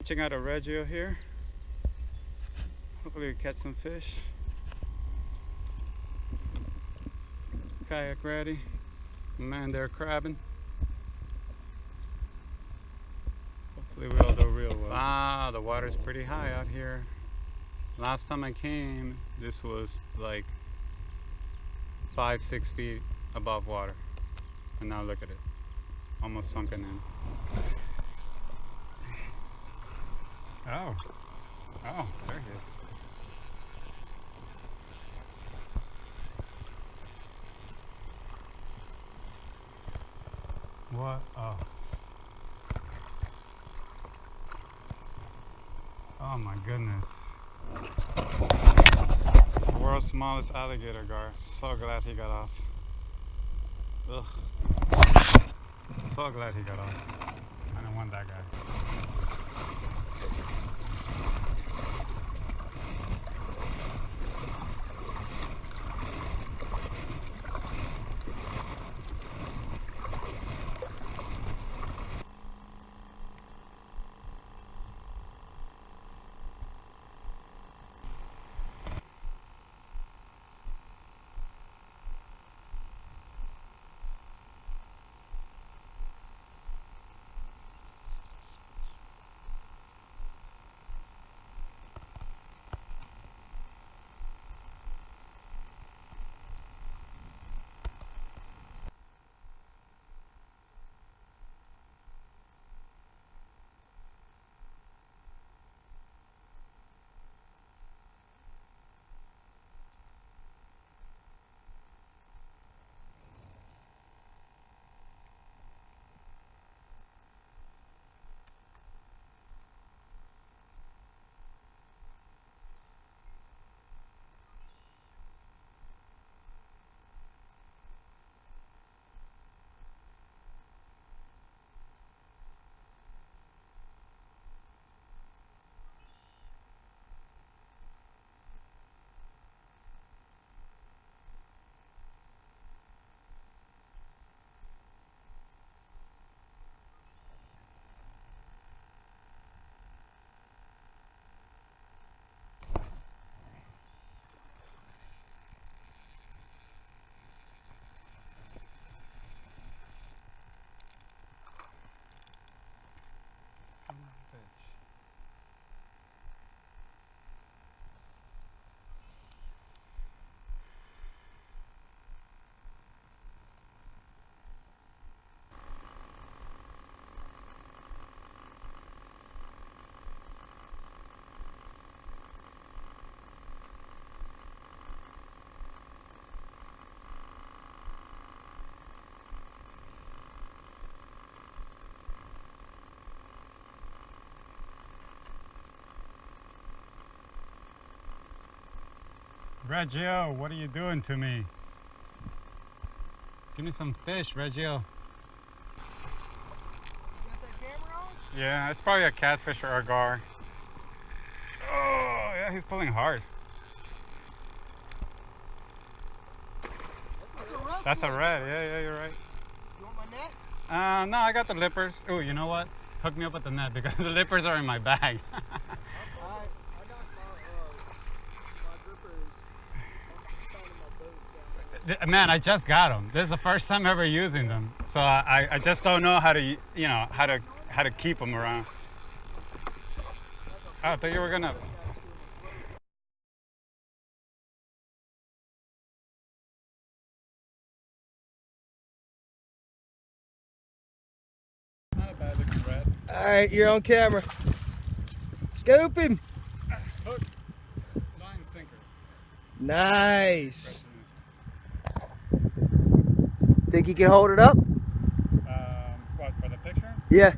fishing out of Reggio here. Hopefully we catch some fish. Kayak ready. Man, they're crabbing. Hopefully we'll do real well. Ah, the water's pretty high out here. Last time I came, this was like 5-6 feet above water. And now look at it. Almost sunken in. Oh. Oh, there he is. What? Oh. Oh my goodness. World's smallest alligator gar. So glad he got off. Ugh. So glad he got off. I don't want that guy. Reggio, what are you doing to me? Give me some fish, Reggio. You got that camera on? Yeah, it's probably a catfish or a gar. Oh, yeah, he's pulling hard. That's a red. Yeah, you're right. You want my net? No, I got the lippers. Oh, you know what? Hook me up with the net because the lippers are in my bag. I got my grippers on my boat. Man, I just got them. This is the first time ever using them, so I just don't know how to how to keep them around. Oh, I thought you were gonna. Not a bad looking red. All right, you're on camera. Scoop him. Hook, line, sinker. Nice. Think you can hold it up? What, for the picture? Yeah.